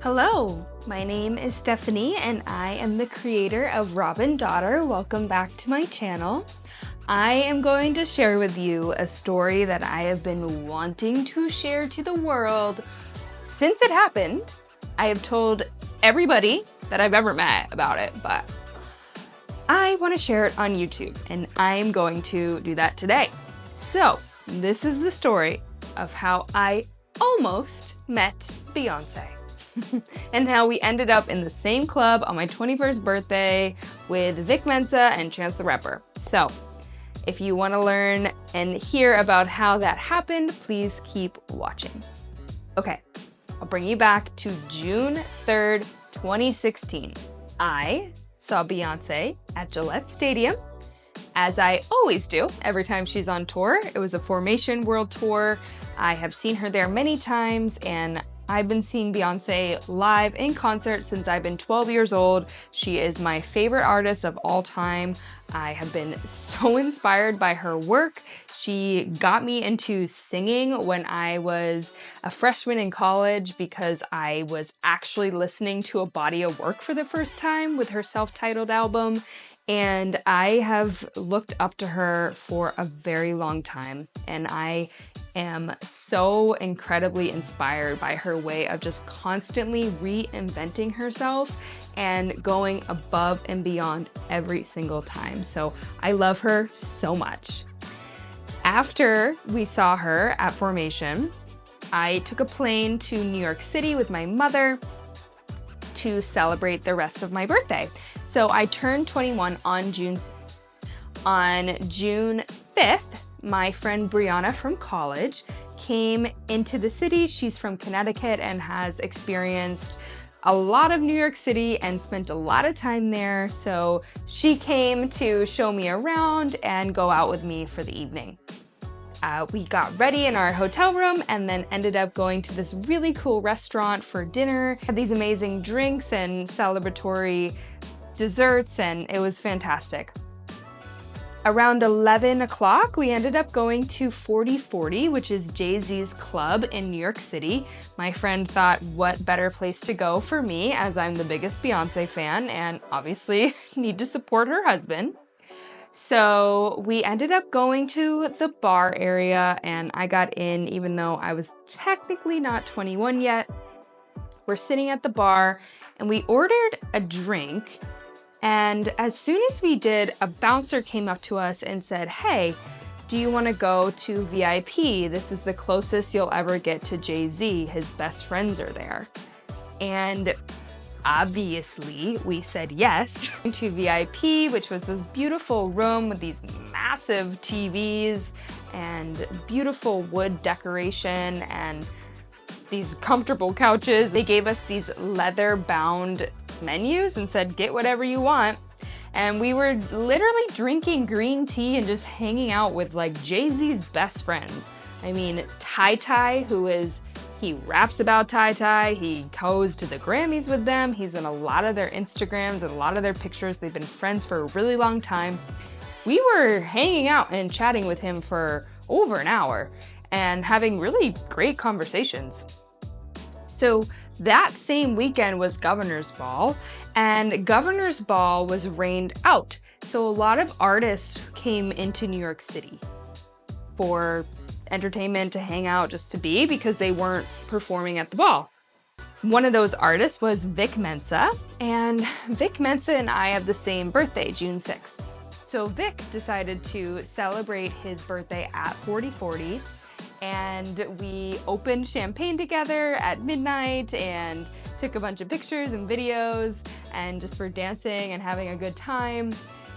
Hello, my name is Stephanie and I am the creator of Robin Daughter. Welcome back to my channel. I am going to share with you a story that I have been wanting to share to the world since it happened. I have told everybody that I've ever met about it, but I want to share it on YouTube and I'm going to do that today. So, this is the story of how I almost met Beyoncé. And how we ended up in the same club on my 21st birthday with Vic Mensa and Chance the Rapper. So, if you want to learn and hear about how that happened, please keep watching. Okay, I'll bring you back to June 3rd, 2016. I saw Beyoncé at Gillette Stadium, as I always do every time she's on tour. It was a Formation World Tour. I have seen her there many times, and I've been seeing Beyoncé live in concert since I've been 12 years old. She is my favorite artist of all time. I have been so inspired by her work. She got me into singing when I was a freshman in college because I was actually listening to a body of work for the first time with her self-titled album. And I have looked up to her for a very long time, and I am so incredibly inspired by her way of just constantly reinventing herself and going above and beyond every single time. So I love her so much. After we saw her at Formation, I took a plane to New York City with my mother to celebrate the rest of my birthday. So I turned 21 on June 6th. On June 5th, my friend Brianna from college came into the city. She's from Connecticut and has experienced a lot of New York City and spent a lot of time there. So she came to show me around and go out with me for the evening. We got ready in our hotel room and then ended up going to this really cool restaurant for dinner. Had these amazing drinks and celebratory desserts, and it was fantastic. Around 11 o'clock, we ended up going to 4040, which is Jay-Z's club in New York City. My friend thought, what better place to go for me, as I'm the biggest Beyoncé fan and obviously need to support her husband. So we ended up going to the bar area and I got in even though I was technically not 21 yet. We're sitting at the bar and we ordered a drink, and as soon as we did, a bouncer came up to us and said, "Hey, do you want to go to VIP? This is the closest you'll ever get to Jay-Z. His best friends are there." And obviously, we said yes to VIP, which was this beautiful room with these massive TVs and beautiful wood decoration and these comfortable couches. They gave us these leather-bound menus and said, get whatever you want. And we were literally drinking green tea and just hanging out with like Jay-Z's best friends. I mean, Ty, he raps about Ty, he goes to the Grammys with them, he's in a lot of their Instagrams and a lot of their pictures. They've been friends for a really long time. We were hanging out and chatting with him for over an hour and having really great conversations. So that same weekend was Governor's Ball, and Governor's Ball was rained out. So a lot of artists came into New York City for entertainment, to hang out, just to be, because they weren't performing at the ball. One of those artists was Vic Mensa, and Vic Mensa and I have the same birthday, June 6th. So Vic decided to celebrate his birthday at 4040, and we opened champagne together at midnight and took a bunch of pictures and videos and just were dancing and having a good time.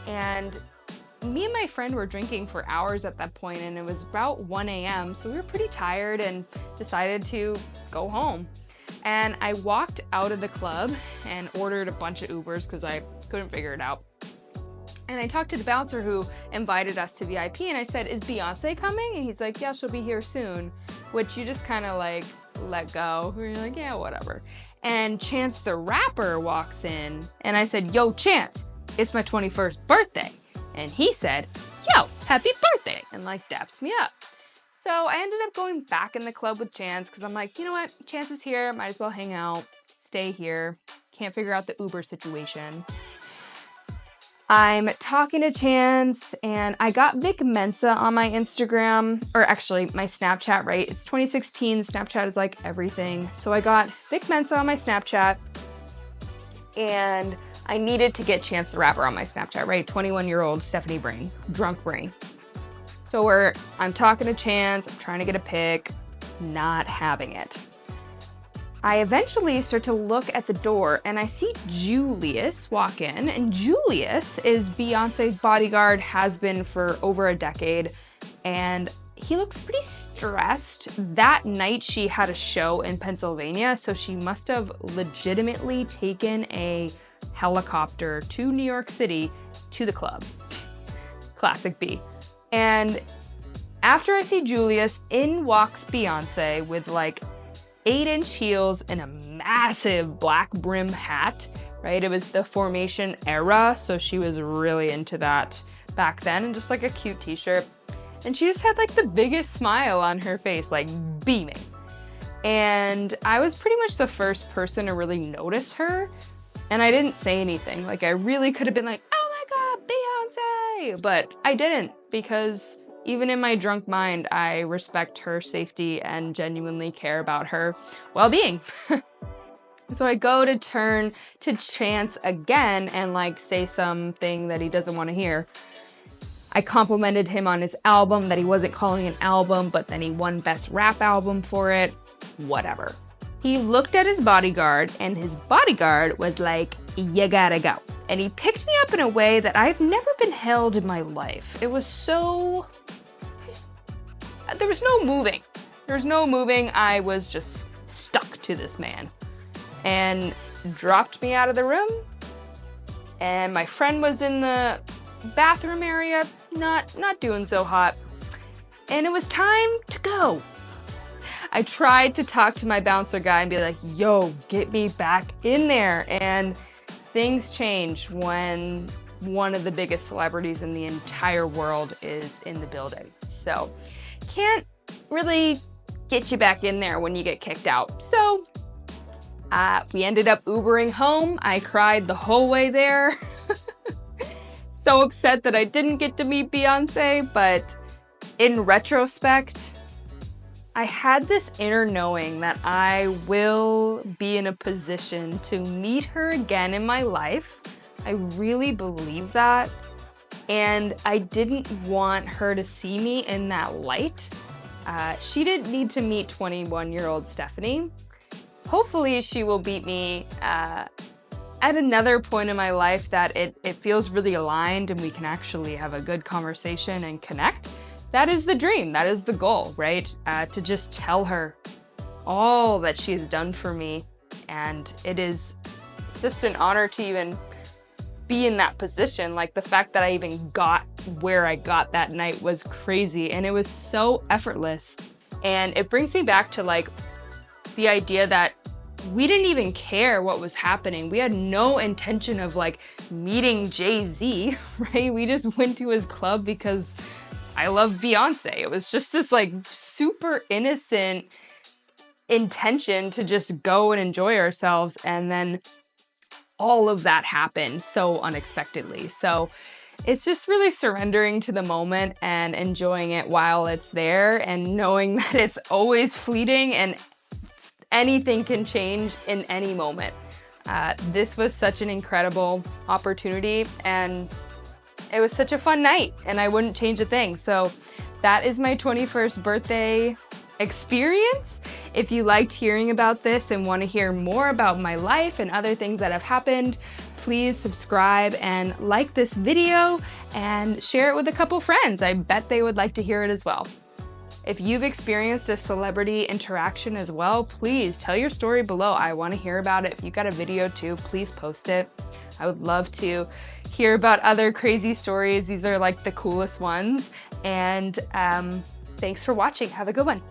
And me and my friend were drinking for hours at that point, and it was about 1 a.m. So we were pretty tired and decided to go home. And I walked out of the club and ordered a bunch of Ubers because I couldn't figure it out. And I talked to the bouncer who invited us to VIP, and I said, "Is Beyoncé coming?" And he's like, "Yeah, she'll be here soon," which you just kind of like let go. You're like, yeah, whatever. And Chance the Rapper walks in, and I said, "Yo, Chance, it's my 21st birthday." And he said, "Yo, happy birthday," and like daps me up. So I ended up going back in the club with Chance because I'm like, you know what, Chance is here, might as well hang out. stay here. Can't figure out the Uber situation. I'm talking to Chance, and I got Vic Mensa on my Instagram, or actually my Snapchat, right? It's 2016, Snapchat is like everything. So I got Vic Mensa on my Snapchat, and I needed to get Chance the Rapper on my Snapchat, right? 21-year-old Stephanie brain, drunk brain. So I'm talking to Chance, I'm trying to get a pic, not having it. I eventually start to look at the door and I see Julius walk in, and Julius is Beyonce's bodyguard, has been for over a decade, and he looks pretty stressed. That night she had a show in Pennsylvania, so she must have legitimately taken a helicopter to New York City to the club. Classic B. And after I see Julius, in walks Beyonce with like 8-inch heels and a massive black brim hat, right? It was the Formation era, so she was really into that back then, and just like a cute t-shirt. And she just had like the biggest smile on her face, like beaming. And I was pretty much the first person to really notice her, and I didn't say anything. Like I really could have been like, oh my God, Beyonce! But I didn't, because even in my drunk mind, I respect her safety and genuinely care about her well-being. So I go to turn to Chance again and like say something that he doesn't want to hear. I complimented him on his album that he wasn't calling an album, but then he won Best Rap Album for it. Whatever. He looked at his bodyguard, and his bodyguard was like, you gotta go. And he picked me up in a way that I've never been held in my life. It was so... There was no moving. There was no moving. I was just stuck to this man. And dropped me out of the room. And my friend was in the bathroom area, not doing so hot. And it was time to go. I tried to talk to my bouncer guy and be like, yo, get me back in there. And things change when one of the biggest celebrities in the entire world is in the building. So can't really get you back in there when you get kicked out. So we ended up Ubering home. I cried the whole way there. So upset that I didn't get to meet Beyonce, but in retrospect, I had this inner knowing that I will be in a position to meet her again in my life. I really believe that. And I didn't want her to see me in that light. She didn't need to meet 21-year-old Stephanie. Hopefully she will meet me at another point in my life that it feels really aligned and we can actually have a good conversation and connect. That is the dream. That is the goal, right? To just tell her all that she has done for me. And it is just an honor to even be in that position. Like the fact that I even got where I got that night was crazy, and it was so effortless. And it brings me back to like the idea that we didn't even care what was happening. We had no intention of like meeting Jay-Z, right? We just went to his club because I love Beyonce. It was just this like super innocent intention to just go and enjoy ourselves, and then all of that happened so unexpectedly. So it's just really surrendering to the moment and enjoying it while it's there, and knowing that it's always fleeting and anything can change in any moment. This was such an incredible opportunity, and it was such a fun night, and I wouldn't change a thing. So that is my 21st birthday experience. If you liked hearing about this and want to hear more about my life and other things that have happened, please subscribe and like this video and share it with a couple friends. I bet they would like to hear it as well. If you've experienced a celebrity interaction as well, please tell your story below. I want to hear about it. If you got a video too, please post it. I would love to hear about other crazy stories. These are like the coolest ones. And thanks for watching. Have a good one.